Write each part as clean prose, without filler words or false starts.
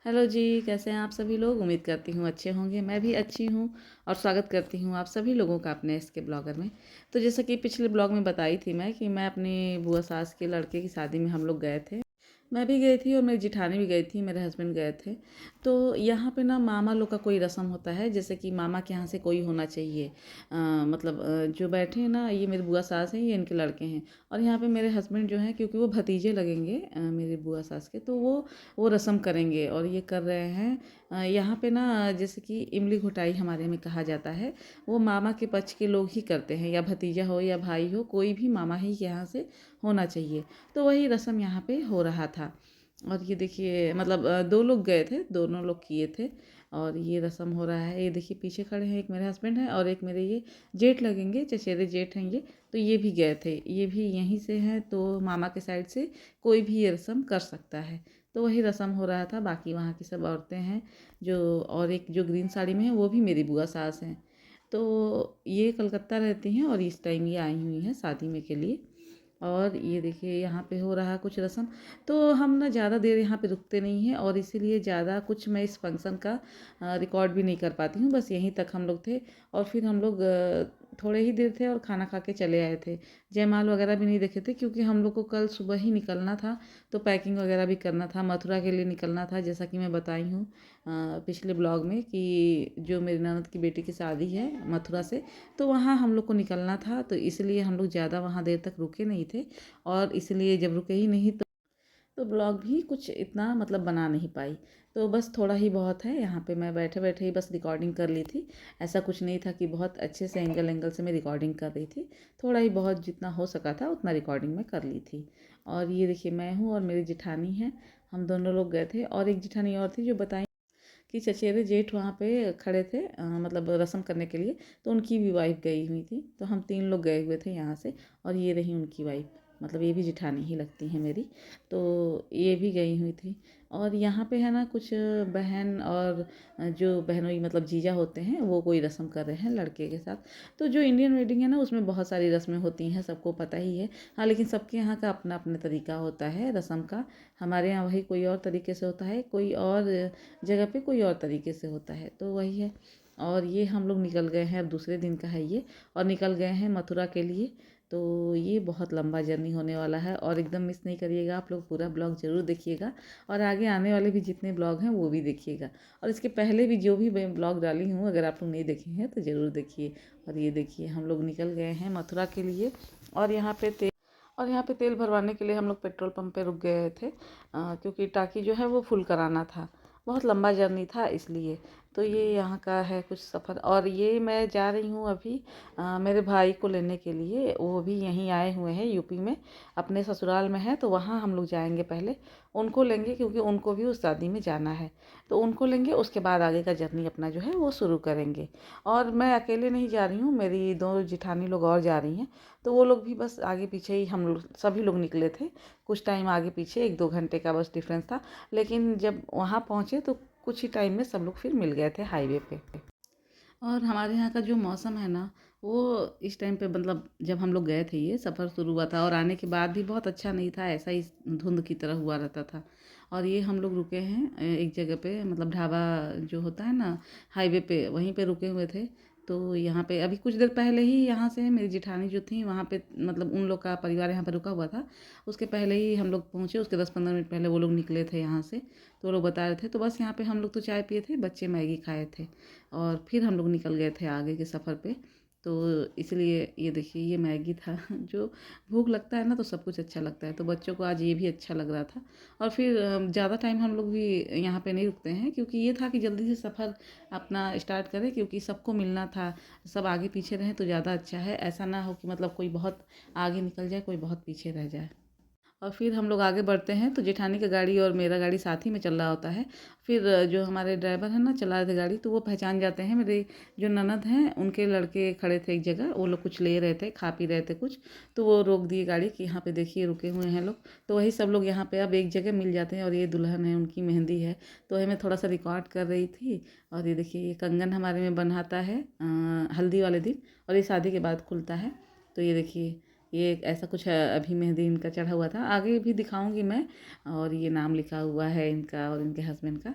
Hello जी, कैसे हैं आप सभी लोग। उम्मीद करती हूँ अच्छे होंगे। मैं भी अच्छी हूँ और स्वागत करती हूँ आप सभी लोगों का अपने इसके ब्लॉगर में। तो जैसा कि पिछले ब्लॉग में बताई थी मैं कि मैं अपनी बुआ सास के लड़के की शादी में हम लोग गए थे। मैं भी गई थी और मेरी जिठानी भी गई थी, मेरे हस्बैंड गए थे। तो यहाँ पे ना मामा लोग का कोई रस्म होता है, जैसे कि मामा के यहाँ से कोई होना चाहिए। जो बैठे हैं ना, ये मेरी बुआ सास हैं, ये इनके लड़के हैं। और यहाँ पे मेरे हस्बैंड जो हैं, क्योंकि वो भतीजे लगेंगे मेरी बुआ सास के, तो वो रस्म करेंगे और ये कर रहे हैं। यहाँ पे ना जैसे कि इमली घोटाई हमारे में कहा जाता है, वो मामा के पक्ष के लोग ही करते हैं, या भतीजा हो या भाई हो, कोई भी मामा ही के यहाँ से होना चाहिए। तो वही रस्म यहाँ पे हो रहा था। और ये देखिए, मतलब दो लोग गए थे, दोनों लोग किए थे। और ये रस्म हो रहा है। ये देखिए पीछे खड़े हैं, एक मेरे हस्बैंड हैं और एक मेरे ये जेठ लगेंगे, चचेरे जेठ हैं ये। तो ये भी गए थे, ये भी यहीं से हैं, तो मामा के साइड से कोई भी ये रस्म कर सकता है। तो वही रस्म हो रहा था। बाकी वहाँ की सब औरतें हैं जो, और एक जो ग्रीन साड़ी में है वो भी मेरी बुआ सास हैं। तो ये कलकत्ता रहती हैं और इस टाइम ये आई हुई हैं शादी में के लिए। और ये देखिए यहाँ पे हो रहा कुछ रस्म। तो हम ना ज़्यादा देर यहाँ पे रुकते नहीं हैं और इसीलिए ज़्यादा कुछ मैं इस फंक्शन का रिकॉर्ड भी नहीं कर पाती हूँ। बस यहीं तक हम लोग थे और फिर हम लोग थोड़े ही देर थे और खाना खा के चले आए थे। जयमाल वगैरह भी नहीं देखे थे क्योंकि हम लोग को कल सुबह ही निकलना था। तो पैकिंग वगैरह भी करना था, मथुरा के लिए निकलना था, जैसा कि मैं बताई हूँ पिछले ब्लॉग में कि जो मेरी ननद की बेटी की शादी है मथुरा से। तो वहाँ हम लोग को निकलना था, तो इसलिए हम लोग ज़्यादा वहाँ देर तक रुके नहीं थे। और इसलिए जब रुके ही नहीं तो ब्लॉग भी कुछ इतना मतलब बना नहीं पाई। तो बस थोड़ा ही बहुत है। यहाँ पे मैं बैठे बैठे ही बस रिकॉर्डिंग कर ली थी। ऐसा कुछ नहीं था कि बहुत अच्छे से एंगल एंगल से मैं रिकॉर्डिंग कर रही थी। थोड़ा ही बहुत जितना हो सका था उतना रिकॉर्डिंग मैं कर ली थी। और ये देखिए मैं हूँ और मेरी जिठानी है, हम दोनों लोग गए थे। और एक जिठानी और थी जो बताई कि चचेरे जेठ वहाँ पे खड़े थे, मतलब रस्म करने के लिए। तो उनकी भी वाइफ गई हुई थी, तो हम तीन लोग गए हुए थे यहाँ से। और ये रही उनकी वाइफ, मतलब ये भी जिठानी ही लगती हैं मेरी। तो ये भी गई हुई थी। और यहाँ पे है ना कुछ बहन और जो बहनोई मतलब जीजा होते हैं, वो कोई रस्म कर रहे हैं लड़के के साथ। तो जो इंडियन वेडिंग है ना, उसमें बहुत सारी रस्में होती हैं, सबको पता ही है। हाँ, लेकिन सबके यहाँ का अपना अपना तरीका होता है रस्म का। हमारे यहाँ वही कोई और तरीके से होता है, कोई और जगह पे कोई और तरीके से होता है, तो वही है। और ये हम लोग निकल गए हैं, अब दूसरे दिन का है ये, और निकल गए हैं मथुरा के लिए। तो ये बहुत लंबा जर्नी होने वाला है और एकदम मिस नहीं करिएगा आप लोग, पूरा ब्लॉग ज़रूर देखिएगा। और आगे आने वाले भी जितने ब्लॉग हैं वो भी देखिएगा। और इसके पहले भी जो भी मैं ब्लॉग डाली हूँ, अगर आप लोग नहीं देखे हैं तो ज़रूर देखिए। और ये देखिए हम लोग निकल गए हैं मथुरा के लिए। और यहाँ पे तेल भरवाने के लिए हम लोग पेट्रोल पंप पे रुक गए थे, क्योंकि टाकी जो है वो फुल कराना था। बहुत लंबा जर्नी था इसलिए। तो ये यहाँ का है कुछ सफ़र। और ये मैं जा रही हूँ अभी मेरे भाई को लेने के लिए। वो भी यहीं आए हुए हैं यूपी में, अपने ससुराल में है, तो वहाँ हम लोग जाएंगे पहले। उनको लेंगे क्योंकि उनको भी उस शादी में जाना है। तो उनको लेंगे, उसके बाद आगे का जर्नी अपना जो है वो शुरू करेंगे। और मैं अकेले नहीं जा रही हूँ, मेरी दो जिठानी लोग और जा रही हैं। तो वो लोग भी बस आगे पीछे ही, हम लोग सभी लोग निकले थे। कुछ टाइम आगे पीछे, 1-2 घंटे का बस डिफरेंस था। लेकिन जब वहाँ पहुँचे तो कुछ ही टाइम में सब लोग फिर मिल गए थे हाईवे पे। और हमारे यहाँ का जो मौसम है ना, वो इस टाइम पे, मतलब जब हम लोग गए थे ये सफ़र शुरू हुआ था और आने के बाद भी बहुत अच्छा नहीं था, ऐसा ही धुंध की तरह हुआ रहता था। और ये हम लोग रुके हैं एक जगह पे, मतलब ढाबा जो होता है ना हाईवे पे, वहीं पे रुके हुए थे। तो यहाँ पे अभी कुछ देर पहले ही यहाँ से मेरी जिठानी जो थी वहाँ पे, मतलब उन लोग का परिवार यहाँ पे रुका हुआ था। उसके पहले ही हम लोग पहुँचे, उसके 10-15 मिनट पहले वो लोग निकले थे यहाँ से। तो वो लोग बता रहे थे, तो बस यहाँ पे हम लोग तो चाय पिए थे, बच्चे मैगी खाए थे। और फिर हम लोग निकल गए थे आगे के सफ़र पे। तो इसलिए ये देखिए, ये मैगी था जो, भूख लगता है ना तो सब कुछ अच्छा लगता है, तो बच्चों को आज ये भी अच्छा लग रहा था। और फिर ज़्यादा टाइम हम लोग भी यहाँ पे नहीं रुकते हैं, क्योंकि ये था कि जल्दी से सफ़र अपना स्टार्ट करें, क्योंकि सबको मिलना था। सब आगे पीछे रहें तो ज़्यादा अच्छा है, ऐसा ना हो कि मतलब कोई बहुत आगे निकल जाए, कोई बहुत पीछे रह जाए। और फिर हम लोग आगे बढ़ते हैं तो जेठानी का गाड़ी और मेरा गाड़ी साथ ही में चल रहा होता है। फिर जो हमारे ड्राइवर हैं ना, चला रहे थे गाड़ी, तो वो पहचान जाते हैं, मेरे जो ननद हैं उनके लड़के खड़े थे एक जगह, वो लोग कुछ ले रहे थे, खा पी रहे थे कुछ। तो वो रोक दिए गाड़ी कि यहाँ पे देखिए रुके हुए हैं लोग। तो वही सब लोग यहाँ पे अब एक जगह मिल जाते हैं। और ये दुल्हन है, उनकी मेहंदी है, तो वही मैं थोड़ा सा रिकॉर्ड कर रही थी। और ये देखिए, ये कंगन हमारे में बन्हाता है हल्दी वाले दिन, और ये शादी के बाद खुलता है। तो ये देखिए, ये ऐसा कुछ अभी मेहंदी इनका चढ़ा हुआ था, आगे भी दिखाऊंगी मैं। और ये नाम लिखा हुआ है इनका और इनके हस्बैंड का।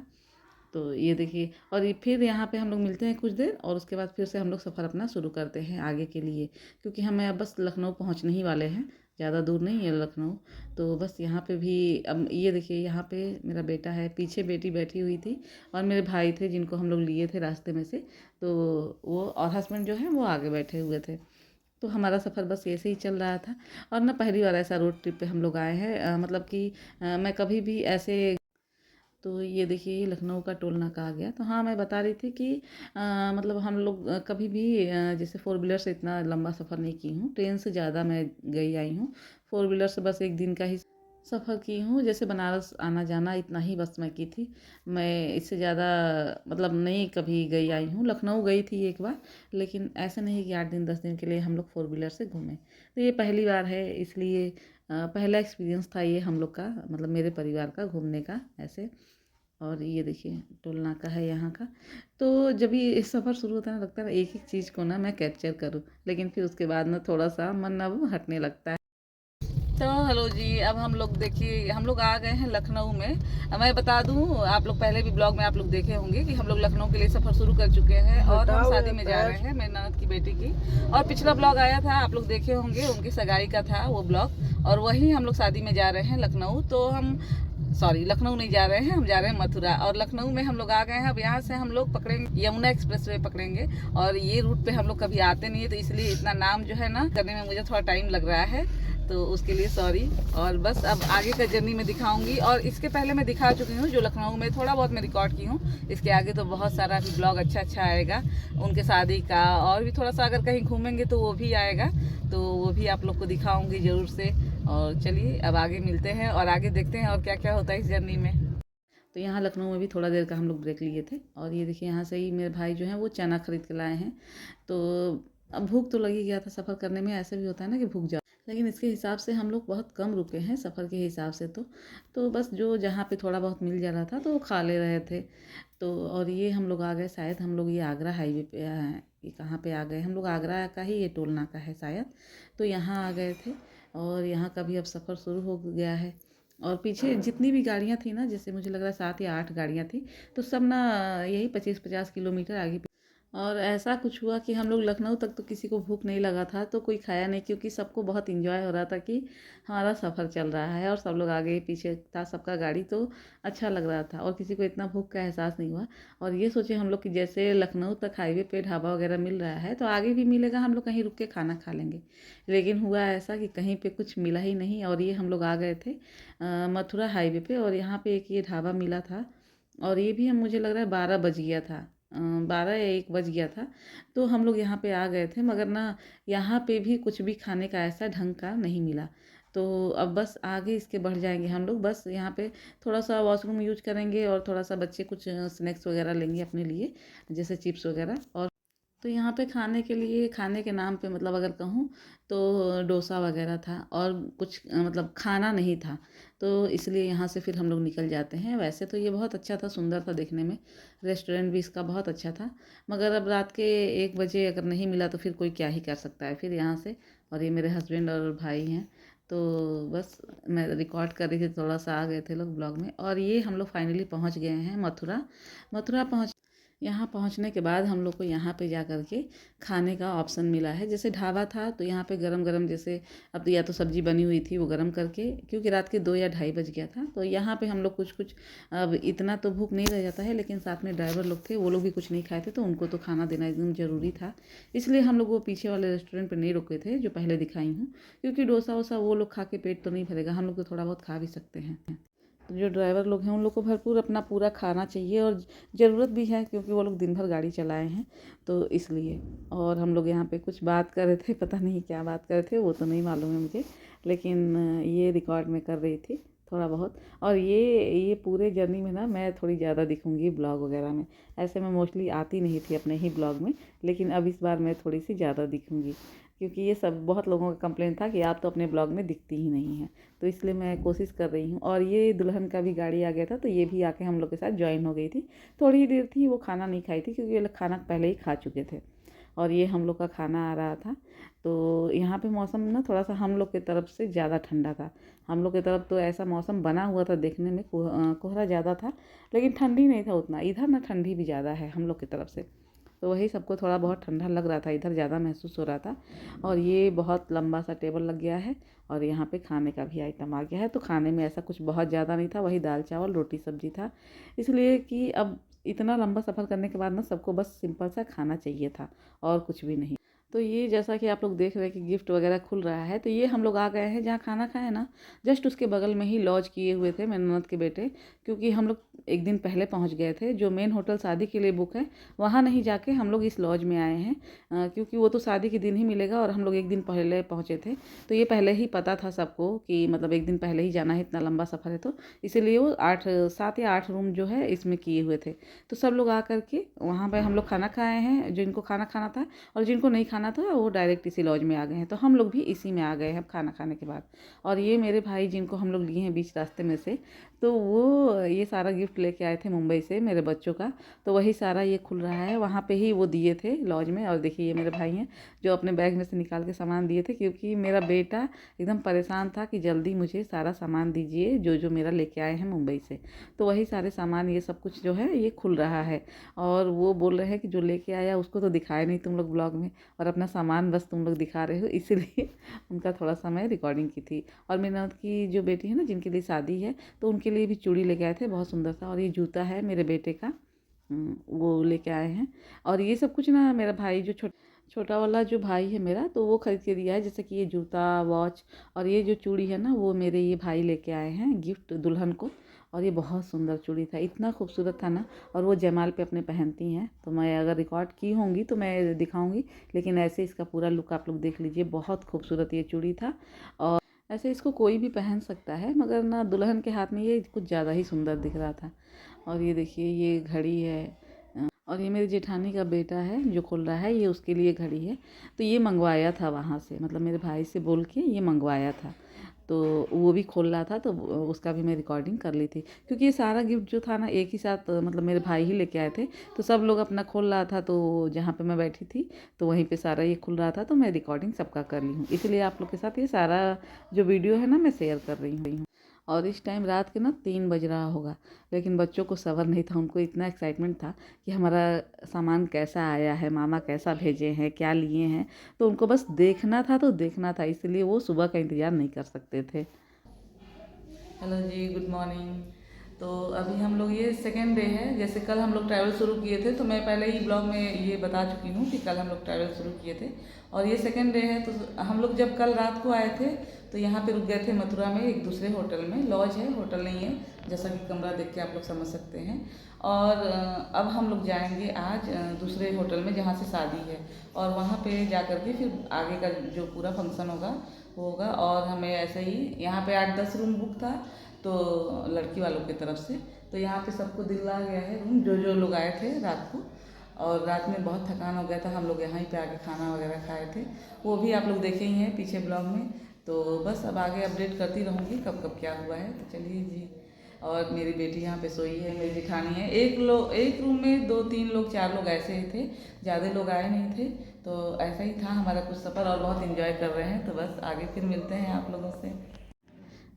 तो ये देखिए, और ये फिर यहाँ पे हम लोग मिलते हैं कुछ देर और उसके बाद फिर से हम लोग सफ़र अपना शुरू करते हैं आगे के लिए, क्योंकि हमें अब बस लखनऊ पहुँचने ही वाले हैं, ज़्यादा दूर नहीं है लखनऊ। तो बस यहाँ पे भी अब ये देखिए, यहाँ पे मेरा बेटा है, पीछे बेटी बैठी हुई थी और मेरे भाई थे जिनको हम लोग लिए थे रास्ते में से। तो वो और हस्बैंड जो है वो आगे बैठे हुए थे। तो हमारा सफ़र बस ऐसे ही चल रहा था। और ना पहली बार ऐसा रोड ट्रिप पे हम लोग आए हैं, मतलब कि मैं कभी भी ऐसे। तो ये देखिए, ये लखनऊ का टोल नाका आ गया। तो हाँ, मैं बता रही थी कि मतलब हम लोग कभी भी जैसे फोर व्हीलर से इतना लंबा सफ़र नहीं की हूँ, ट्रेन से ज़्यादा मैं गई आई हूँ। फोर व्हीलर से बस एक दिन का ही सफ़र की हूँ, जैसे बनारस आना जाना इतना ही बस मैं की थी। मैं इससे ज़्यादा मतलब नहीं कभी गई आई हूँ। लखनऊ गई थी एक बार, लेकिन ऐसे नहीं कि 8 दिन 10 दिन के लिए हम लोग फोर व्हीलर से घूमें। तो ये पहली बार है, इसलिए पहला एक्सपीरियंस था ये हम लोग का, मतलब मेरे परिवार का घूमने का ऐसे। और ये देखिए, टोल नाका है यहाँ का। तो जब ये सफ़र शुरू होता है ना, लगता है एक एक चीज़ को ना मैं कैप्चर करूँ, लेकिन फिर उसके बाद ना थोड़ा सा मन अब हटने लगता है। तो हेलो जी, अब हम लोग देखिए, हम लोग आ गए हैं लखनऊ में। मैं बता दूं, आप लोग पहले भी ब्लॉग में आप लोग देखे होंगे कि हम लोग लखनऊ के लिए सफ़र शुरू कर चुके हैं और हम शादी में जा रहे हैं मेरी ननद की बेटी की। और पिछला ब्लॉग आया था, आप लोग देखे होंगे, उनकी सगाई का था वो ब्लॉग। और वहीं हम लोग शादी में जा रहे हैं लखनऊ। तो हम सॉरी, लखनऊ नहीं जा रहे हैं, हम जा रहे हैं मथुरा। और लखनऊ में हम लोग आ गए हैं। अब यहाँ से हम लोग पकड़ेंगे यमुना एक्सप्रेस वे पकड़ेंगे। और ये रूट पे हम लोग कभी आते नहीं है, तो इसलिए इतना नाम जो है ना करने में मुझे थोड़ा टाइम लग रहा है, तो उसके लिए सॉरी। और बस अब आगे का जर्नी में दिखाऊंगी। और इसके पहले मैं दिखा चुकी हूँ, जो लखनऊ में थोड़ा बहुत मैं रिकॉर्ड की हूँ। इसके आगे तो बहुत सारा भी ब्लॉग अच्छा अच्छा आएगा उनके शादी का, और भी थोड़ा सा अगर कहीं घूमेंगे तो वो भी आएगा, तो वो भी आप लोग को दिखाऊंगी ज़रूर से। और चलिए अब आगे मिलते हैं और आगे देखते हैं और क्या क्या होता है इस जर्नी में। तो यहाँ लखनऊ में भी थोड़ा देर का हम लोग ब्रेक लिए थे। और ये देखिए, यहाँ से ही मेरे भाई जो हैं वो चना खरीद के लाए हैं। तो अब भूख तो लगी गया था, सफ़र करने में ऐसे भी होता है ना कि भूख जाओ, लेकिन इसके हिसाब से हम लोग बहुत कम रुके हैं सफ़र के हिसाब से। तो बस जो जहाँ पे थोड़ा बहुत मिल जा रहा था तो वो खा ले रहे थे। तो और ये हम लोग आ गए, शायद हम लोग ये आगरा हाईवे पे ये कहाँ पे आ गए हम लोग, आगरा का ही ये टोल नाका है शायद। तो यहाँ आ गए थे और यहाँ का भी अब सफ़र शुरू हो गया है। और पीछे जितनी भी गाड़ियाँ थी ना, जैसे मुझे लग रहा है 7 या 8 गाड़ियाँ थी, तो सब ना यही 25-50 किलोमीटर आगे। और ऐसा कुछ हुआ कि हम लोग लखनऊ तक तो किसी को भूख नहीं लगा था, तो कोई खाया नहीं, क्योंकि सबको बहुत इंजॉय हो रहा था कि हमारा सफ़र चल रहा है और सब लोग आगे पीछे था, सबका गाड़ी तो अच्छा लग रहा था और किसी को इतना भूख का एहसास नहीं हुआ। और ये सोचे हम लोग कि जैसे लखनऊ तक हाईवे पे ढाबा वगैरह मिल रहा है, तो आगे भी मिलेगा, हम लोग कहीं रुक के खाना खा लेंगे। लेकिन हुआ ऐसा कि कहीं पे कुछ मिला ही नहीं। और ये हम लोग आ गए थे मथुरा हाईवे पे, और यहाँ पे एक ये ढाबा मिला था। और ये भी हम मुझे लग रहा है 12 बज गया था, 12 या 1 बज गया था। तो हम लोग यहाँ पे आ गए थे, मगर ना यहाँ पे भी कुछ भी खाने का ऐसा ढंग का नहीं मिला। तो अब बस आगे इसके बढ़ जाएंगे हम लोग, बस यहाँ पे थोड़ा सा वॉशरूम यूज करेंगे और थोड़ा सा बच्चे कुछ स्नैक्स वगैरह लेंगे अपने लिए, जैसे चिप्स वगैरह। और तो यहाँ पे खाने के लिए, खाने के नाम पे मतलब अगर कहूँ तो डोसा वगैरह था और कुछ मतलब खाना नहीं था। तो इसलिए यहाँ से फिर हम लोग निकल जाते हैं। वैसे तो ये बहुत अच्छा था, सुंदर था देखने में, रेस्टोरेंट भी इसका बहुत अच्छा था। मगर अब रात के 1 बजे अगर नहीं मिला तो फिर कोई क्या ही कर सकता है फिर यहाँ से। और ये मेरे हस्बैंड और भाई हैं। तो बस मैं रिकॉर्ड कर रही थी, थोड़ा सा आ गए थे लोग ब्लॉग में। और ये हम लोग फाइनली पहुँच गए हैं मथुरा। मथुरा पहुँच यहाँ पहुँचने के बाद हम लोग को यहाँ पे जा कर के खाने का ऑप्शन मिला है। जैसे ढाबा था तो यहाँ पे गरम गरम, जैसे अब तो या तो सब्ज़ी बनी हुई थी वो गरम करके, क्योंकि रात के 2 या ढाई बज गया था। तो यहाँ पे हम लोग कुछ कुछ, अब इतना तो भूख नहीं रह जाता है, लेकिन साथ में ड्राइवर लोग थे, वो लोग भी कुछ नहीं खाए थे, तो उनको तो खाना देना एकदम ज़रूरी था। इसलिए हम लोग वो पीछे वाले रेस्टोरेंट पर नहीं रुके थे जो पहले दिखाई हूँ, क्योंकि डोसा वोसा वो लोग खा के पेट तो नहीं भरेगा, हम लोग तो थोड़ा बहुत खा भी सकते हैं। तो जो ड्राइवर लोग हैं उन लोग को भरपूर अपना पूरा खाना चाहिए, और ज़रूरत भी है, क्योंकि वो लोग दिन भर गाड़ी चलाए हैं, तो इसलिए। और हम लोग यहाँ पे कुछ बात कर रहे थे, पता नहीं क्या बात कर रहे थे, वो तो नहीं मालूम है मुझे, लेकिन ये रिकॉर्ड में कर रही थी थोड़ा बहुत। और ये पूरे जर्नी में ना मैं थोड़ी ज़्यादा दिखूँगी ब्लॉग वगैरह में। ऐसे मैं मोस्टली आती नहीं थी अपने ही ब्लॉग में, लेकिन अब इस बार मैं थोड़ी सी ज़्यादा दिखूँगी, क्योंकि ये सब बहुत लोगों का कंप्लेन था कि आप तो अपने ब्लॉग में दिखती ही नहीं हैं। तो इसलिए मैं कोशिश कर रही हूँ। और ये दुल्हन का भी गाड़ी आ गया था, तो ये भी आके हम लोग के साथ ज्वाइन हो गई थी। थोड़ी ही देर थी, वो खाना नहीं खाई थी, क्योंकि ये लोग खाना पहले ही खा चुके थे। और ये हम लोग का खाना आ रहा था। तो यहाँ पे मौसम ना थोड़ा सा हम लोग की तरफ से ज़्यादा ठंडा था। हम लोग की तरफ तो ऐसा मौसम बना हुआ था, देखने में कोहरा ज़्यादा था, लेकिन ठंडी नहीं था उतना। इधर ना ठंडी भी ज़्यादा है हम लोग की तरफ से, तो वही सबको थोड़ा बहुत ठंडा लग रहा था, इधर ज़्यादा महसूस हो रहा था। और ये बहुत लंबा सा टेबल लग गया है और यहाँ पे खाने का भी आइटम आ गया है। तो खाने में ऐसा कुछ बहुत ज़्यादा नहीं था, वही दाल चावल रोटी सब्जी था। इसलिए कि अब इतना लंबा सफ़र करने के बाद ना सबको बस सिंपल सा खाना चाहिए था और कुछ भी नहीं। तो ये जैसा कि आप लोग देख रहे हैं कि गिफ्ट वगैरह खुल रहा है, तो ये हम लोग आ गए हैं जहाँ खाना खाए ना, जस्ट उसके बगल में ही लॉज किए हुए थे मेरे ननद के बेटे। क्योंकि हम लोग एक दिन पहले पहुँच गए थे, जो मेन होटल शादी के लिए बुक है वहाँ नहीं जाके हम लोग इस लॉज में आए हैं। क्योंकि वो तो शादी के दिन ही मिलेगा और हम लोग एक दिन पहले पहुँचे थे, तो ये पहले ही पता था सबको कि मतलब एक दिन पहले ही जाना है, इतना लंबा सफ़र है। तो इसीलिए वो 7 या 8 रूम जो है इसमें किए हुए थे। तो सब लोग आ करके वहाँ पर हम लोग खाना खाए हैं, जिनको खाना खाना था, और जिनको नहीं खाना था वो डायरेक्ट इसी लॉज में आ गए हैं। तो हम लोग भी इसी में आ गए हैं खाना खाने के बाद। और ये मेरे भाई जिनको हम लोग लिए हैं बीच रास्ते में से, तो वो ये सारा गिफ्ट लेके आए थे मुंबई से मेरे बच्चों का। तो वही सारा ये खुल रहा है, वहाँ पे ही वो दिए थे लॉज में। और देखिए ये मेरे भाई हैं जो अपने बैग में से निकाल के सामान दिए थे, क्योंकि मेरा बेटा एकदम परेशान था कि जल्दी मुझे सारा सामान दीजिए जो जो मेरा लेके आए हैं मुंबई से। तो वही सारे सामान ये सब कुछ जो है ये खुल रहा है। और वो बोल रहे हैं कि जो लेके आया उसको तो दिखाए नहीं तुम लोग ब्लॉग में, और अपना सामान बस तुम लोग दिखा रहे हो, इसीलिए उनका थोड़ा सा मैं रिकॉर्डिंग की थी। और मेरी ननद की जो बेटी है ना, जिनके लिए शादी है, तो उनके लिए भी चूड़ी लेके आए थे, बहुत सुंदर था। और ये जूता है मेरे बेटे का, वो लेके आए हैं। और ये सब कुछ ना मेरा भाई जो छोटा वाला जो भाई है मेरा, तो वो खरीद के दिया है। जैसे कि ये जूता, वॉच और ये जो चूड़ी है ना, वो मेरे ये भाई लेके आए हैं गिफ्ट दुल्हन को। और ये बहुत सुंदर चूड़ी था, इतना खूबसूरत था ना। और वो जयमाल पे अपने पहनती हैं, तो मैं अगर रिकॉर्ड की होंगी तो मैं दिखाऊंगी, लेकिन ऐसे इसका पूरा लुक आप लोग देख लीजिए, बहुत खूबसूरत ये चूड़ी था। और ऐसे इसको कोई भी पहन सकता है, मगर ना दुल्हन के हाथ में ये कुछ ज़्यादा ही सुंदर दिख रहा था। और ये देखिए ये घड़ी है। और ये मेरी जेठानी का बेटा है जो खोल रहा है, ये उसके लिए घड़ी है। तो ये मंगवाया था वहाँ से, मतलब मेरे भाई से बोल के ये मंगवाया था। तो वो भी खोल रहा था, तो उसका भी मैं रिकॉर्डिंग कर ली थी। क्योंकि ये सारा गिफ्ट जो था ना एक ही साथ, मतलब मेरे भाई ही लेके आए थे, तो सब लोग अपना खोल रहा था। तो जहाँ पे मैं बैठी थी तो वहीं पे सारा ये खुल रहा था, तो मैं रिकॉर्डिंग सबका कर ली हूँ। इसलिए आप लोग के साथ ये सारा जो वीडियो है ना मैं शेयर कर रही हूँ। और इस टाइम रात के ना 3 बज रहा होगा, लेकिन बच्चों को सब्र नहीं था, उनको इतना एक्साइटमेंट था कि हमारा सामान कैसा आया है, मामा कैसा भेजे हैं, क्या लिए हैं। तो उनको बस देखना था, तो देखना था, इसलिए वो सुबह का इंतज़ार नहीं कर सकते थे। हेलो जी, गुड मॉर्निंग। तो अभी हम लोग ये सेकेंड डे है। जैसे कल हम लोग ट्रैवल शुरू किए थे, तो मैं पहले ही ब्लॉग में ये बता चुकी हूँ कि कल हम लोग ट्रैवल शुरू किए थे। और ये सेकेंड डे है। तो हम लोग जब कल रात को आए थे तो यहाँ पे रुक गए थे मथुरा में एक दूसरे होटल में। लॉज है, होटल नहीं है, जैसा कि कमरा देख के आप लोग समझ सकते हैं। और अब हम लोग जाएंगे आज दूसरे होटल में जहाँ से शादी है, और वहाँ पे जा कर के फिर आगे का जो पूरा फंक्शन होगा वो होगा। और हमें ऐसे ही यहाँ पे 8-10 रूम बुक था, तो लड़की वालों की तरफ से। तो यहाँ पे सबको दिलवा गया है रूम, जो जो लोग आए थे रात को। और रात में बहुत थकान हो गया था, हम लोग यहाँ ही पे आके खाना वगैरह खाए थे, वो भी आप लोग देखे ही हैं पीछे ब्लॉग में। तो बस अब आगे अपडेट करती रहूँगी कब कब क्या हुआ है। तो चलिए जी। और मेरी बेटी यहाँ पे सोई है, मेरी जेठानी है। एक रूम में 2-3 लोग 4 लोग ऐसे ही थे, ज़्यादा लोग आए नहीं थे। तो ऐसा ही था हमारा कुछ सफ़र, और बहुत इन्जॉय कर रहे हैं। तो बस आगे फिर मिलते हैं आप लोगों से।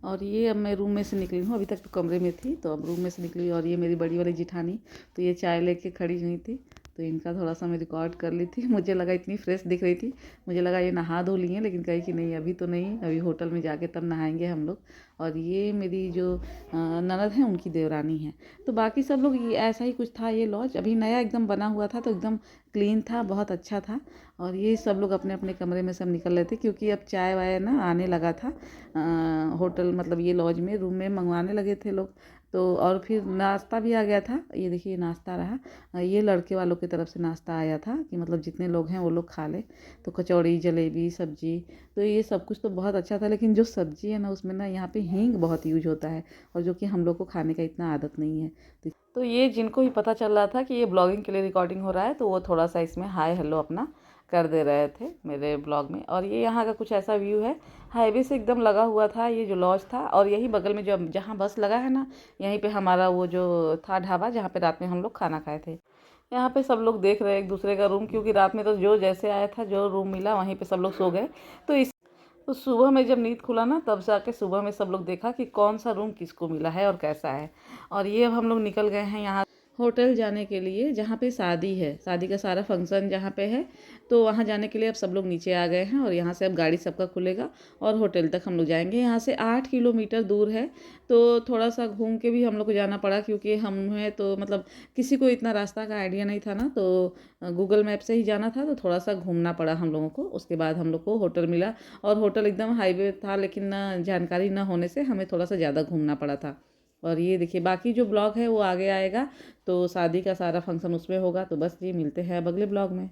और ये अब मैं रूम में से निकली हूँ, अभी तक तो कमरे में थी, तो अब रूम में से निकली। और ये मेरी बड़ी वाली जेठानी, तो ये चाय लेके खड़ी हुई थी, तो इनका थोड़ा सा मैं रिकॉर्ड कर ली थी। मुझे लगा इतनी फ्रेश दिख रही थी, मुझे लगा ये नहा धो ली हैं, लेकिन कही कि नहीं अभी तो नहीं, अभी होटल में जाके तब नहाएंगे हम लोग। और ये मेरी जो ननद है उनकी देवरानी है। तो बाकी सब लोग ये ऐसा ही कुछ था। ये लॉज अभी नया एकदम बना हुआ था, तो एकदम क्लीन था, बहुत अच्छा था। और ये सब लोग अपने अपने कमरे में सब निकल रहे थे, क्योंकि अब चाय वाय ना आने लगा था होटल, मतलब ये लॉज में रूम में मंगवाने लगे थे लोग। तो और फिर नाश्ता भी आ गया था, ये देखिए नाश्ता रहा। ये लड़के वालों की तरफ से नाश्ता आया था कि मतलब जितने लोग हैं वो लोग खा ले। तो कचौड़ी, जलेबी, सब्जी, तो ये सब कुछ तो बहुत अच्छा था। लेकिन जो सब्जी है ना उसमें ना यहाँ पे हींग बहुत यूज होता है, और जो कि हम लोग को खाने का इतना आदत नहीं है। तो ये जिनको भी पता चल रहा था कि ये ब्लॉगिंग के लिए रिकॉर्डिंग हो रहा है, तो वो थोड़ा सा इसमें हाय हेलो अपना कर दे रहे थे मेरे ब्लॉग में। और ये यहाँ का कुछ ऐसा व्यू है, हाईवे से एकदम लगा हुआ था ये जो लॉज था। और यही बगल में जो जहाँ बस लगा है ना, यहीं पे हमारा वो जो था ढाबा, जहाँ पे रात में हम लोग खाना खाए थे। यहाँ पे सब लोग देख रहे हैं एक दूसरे का रूम, क्योंकि रात में तो जो जैसे आया था, जो रूम मिला वहीं पे सब लोग सो गए। तो सुबह में जब नींद खुला ना, तब जाके सुबह में सब लोग देखा कि कौन सा रूम किसको मिला है और कैसा है। और ये अब हम लोग निकल गए हैं यहाँ होटल जाने के लिए, जहाँ पे शादी है, शादी का सारा फंक्शन जहाँ पे है। तो वहाँ जाने के लिए अब सब लोग नीचे आ गए हैं और यहाँ से अब गाड़ी सबका खुलेगा और होटल तक हम लोग जाएंगे। यहाँ से 8 किलोमीटर दूर है, तो थोड़ा सा घूम के भी हम लोग को जाना पड़ा, क्योंकि हमें तो मतलब किसी को इतना रास्ता का आइडिया नहीं था ना, तो गूगल मैप से ही जाना था, तो थोड़ा सा घूमना पड़ा हम लोगों को। उसके बाद हम लोग को होटल मिला, और होटल एकदम हाईवे था, लेकिन ना जानकारी ना होने से हमें थोड़ा सा ज़्यादा घूमना पड़ा था। और ये देखिए बाकी जो ब्लॉग है वो आगे आएगा, तो शादी का सारा फंक्शन उसमें होगा। तो बस ये मिलते हैं अब अगले ब्लॉग में।